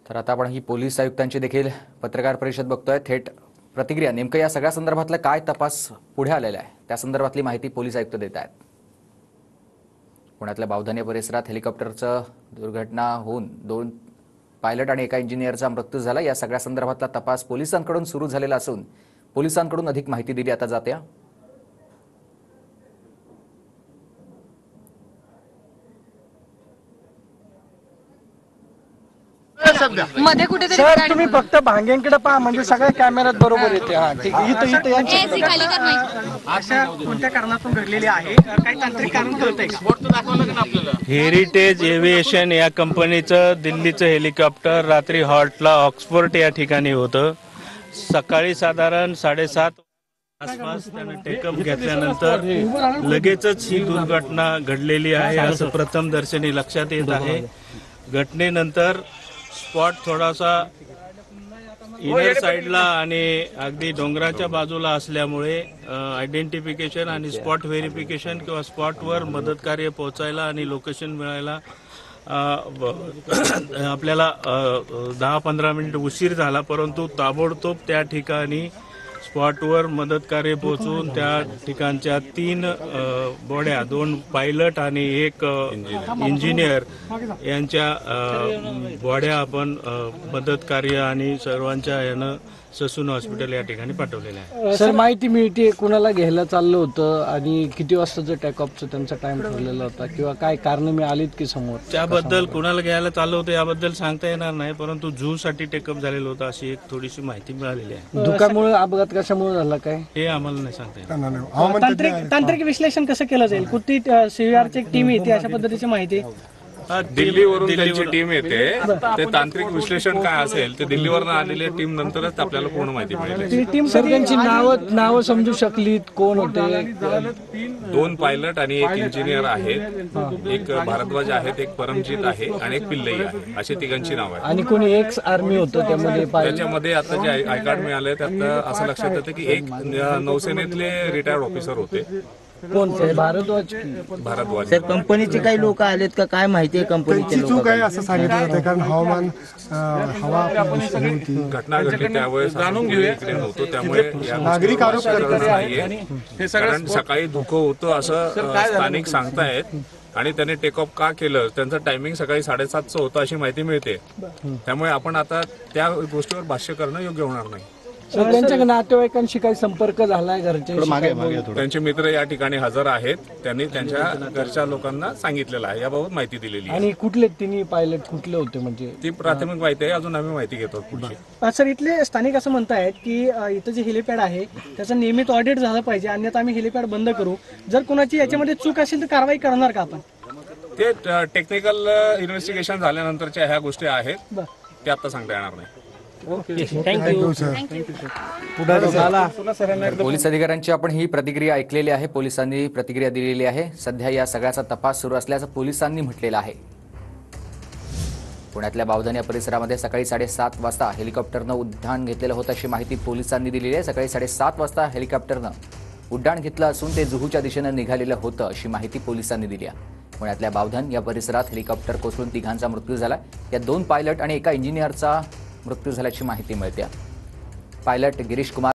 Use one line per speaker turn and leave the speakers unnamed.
तर आता आपण ही पोलीस आयुक्तांची देखील पत्रकार परिषद बघतोय। थेट प्रतिक्रिया नेमकं या सगळ्या संदर्भातला काय तपास पुढे आलेला आहे त्या संदर्भातली माहिती पोलीस आयुक्त देत आहेत। पुण्यातल्या बावधन परिसरात हेलिकॉप्टरचं दुर्घटना होऊन 2 पायलट आणि एका इंजिनियरचा मृत्यू झाला। या सगळ्या संदर्भातला तपास पोलिसांकडून सुरू झालेला असून पोलिसांकडून अधिक माहिती दिली आता जाते।
मध्ये कुठेतरी
सर तुम्ही फक्त भांग्यांकडे पहा म्हणजे सगळ्या कॅमेऱ्यात बरोबर येते। हा ठीक आहे, इथं यांची
अशा कोणत्या कारणातून घडलेली आहे, काही तांत्रिक कारण कळतंय का?
हेरिटेज एव्हिएशन या कंपनीचं दिल्लीचं हेलिकॉप्टर रात्री हॉल्टला ऑक्सफोर्ड या ठिकाणी होतं। सकाळी साधारण 7:30 आसपास त्याने टेकअप घेतल्यानंतर लगेचच ही दुर्घटना घडलेली आहे असं प्रथमदर्शनी लक्षात येत आहे। घटनेनंतर स्पॉट थोडासा इनर साइडला आणि अगदी डोंगराच्या बाजूला असल्यामुळे आयडेंटिफिकेशन आणि स्पॉट व्हेरिफिकेशन किंवा स्पॉटवर मदत कार्य पोहोचायला आणि लोकेशन मिळायला आपल्याला 10-15 मिनिट उशीर झाला, परंतु ताबडतोब त्या ठिकाणी स्पॉटवर मदत कार्य पोहोचून त्या ठिकाणच्या 3 बॉड्या, 2 पायलट आणि 1 इंजिनियर यांच्या बॉड्या आपण मदत कार्य आणि सर्वांच्या यानं ससून हॉस्पिटल या ठिकाणी पाठवलेलं आहे।
सर माहिती मिळते कुणाला घ्यायला चाललं होतं आणि किती वाजताचं टेकऑफचं त्यांचा टाइम ठरलेला होता किंवा काय कारण मिळालीत की समोर?
त्याबद्दल कुणाला घ्यायला चाललं होतं याबद्दल सांगता येणार नाही, परंतु झू साठी टेकअप झालेलं होतं अशी एक थोडीशी माहिती मिळालेली आहे।
दुःखामुळे अपघात कशामुळे झाला काय
हे आम्हाला नाही सांगता येणार।
तांत्रिक विश्लेषण कसं केलं जाईल? कुठली सीआरची टीम येते अशा पद्धतीची माहिती?
दिल्लीवरून त्यांची टीम येते, ते तांत्रिक विश्लेषण काय असेल ते दिल्लीवरून आलेली टीम नंतरच आपल्याला पूर्ण माहिती मिळेल।
टीम सर त्यांची नावं समजू शकलीत कोण होते?
2 पायलट आणि 1 इंजिनियर आहेत, एक भारद्वाज आहेत, एक परमजीत आहे आणि एक पिल्लई आहे, अशी तिघांची नाव आहे।
आणि कोणी एक्स आर्मी होतं
त्याच्यामध्ये आता जे आय कार्ड मिळाले त्यात असं लक्षात येतं की एक नौसेनेतले रिटायर्ड ऑफिसर होते।
कोण भारद्वाज?
सर कंपनीचे काही लोक आलेत का, काय माहिती आहे कंपनीचे लोक?
काय असं सांगितलं होतं कारण हवामान हवा होती,
घटना घडली त्यावेळेस जाणून इकडे नव्हतो, त्यामुळे नागरिक आरोप नाहीये। कारण सकाळी धुकं होतं असं स्थानिक सांगतायत आणि त्याने टेक ऑफ का केलं, त्यांचं टायमिंग सकाळी 7:30चं होतं अशी माहिती मिळते। त्यामुळे आपण आता त्या गोष्टीवर भाष्य करणं योग्य होणार नाही।
त्यांच्या नातेवाईकांशी काही संपर्क झालाय? घरचे
त्यांचे मित्र या ठिकाणी हजर आहेत, त्यांनी त्यांच्या घरच्या लोकांना सांगितलेलं आहे, याबाबत माहिती दिलेली आहे।
आणि कुठले तिन्ही पायलट कुठले होते म्हणजे
ती प्राथमिक माहिती आहे, अजून आम्ही माहिती घेतो पुढची।
सर इथले स्थानिक असं म्हणतायत की इथं जे हेलिपॅड आहे त्याचं नियमित ऑडिट झालं पाहिजे, अन्यथा आम्ही हेलिपॅड बंद करू। जर कोणाची याच्यामध्ये चूक असेल तर कारवाई करणार का आपण?
ते टेक्निकल इन्व्हेस्टिगेशन झाल्यानंतरच्या ह्या गोष्टी आहेत, ते आता सांगता येणार नाही।
पोलीस अधिकाऱ्यांची आपण ही प्रतिक्रिया ऐकलेली आहे, पोलिसांनी प्रतिक्रिया दिलेली आहे। सध्या या सगळ्याचा तपास सुरू असल्याचं पोलिसांनी म्हटलेलं आहे। पुण्यातल्या बावधन या परिसरामध्ये सकाळी 7:30 वाजता हेलिकॉप्टरनं उड्डाण घेतलेलं होतं अशी माहिती पोलिसांनी दिलेली आहे। सकाळी 7:30 वाजता हेलिकॉप्टरनं उड्डाण घेतलं असून ते जुहूच्या दिशेनं निघालेलं होतं अशी माहिती पोलिसांनी दिली आहे। पुण्यातल्या बावधन या परिसरात हेलिकॉप्टर कोसळून 3घांचा मृत्यू झाला। या 2 पायलट आणि एका इंजिनियरचा मृत्यू झाल्याची माहिती मिळते। पायलट गिरीश कुमार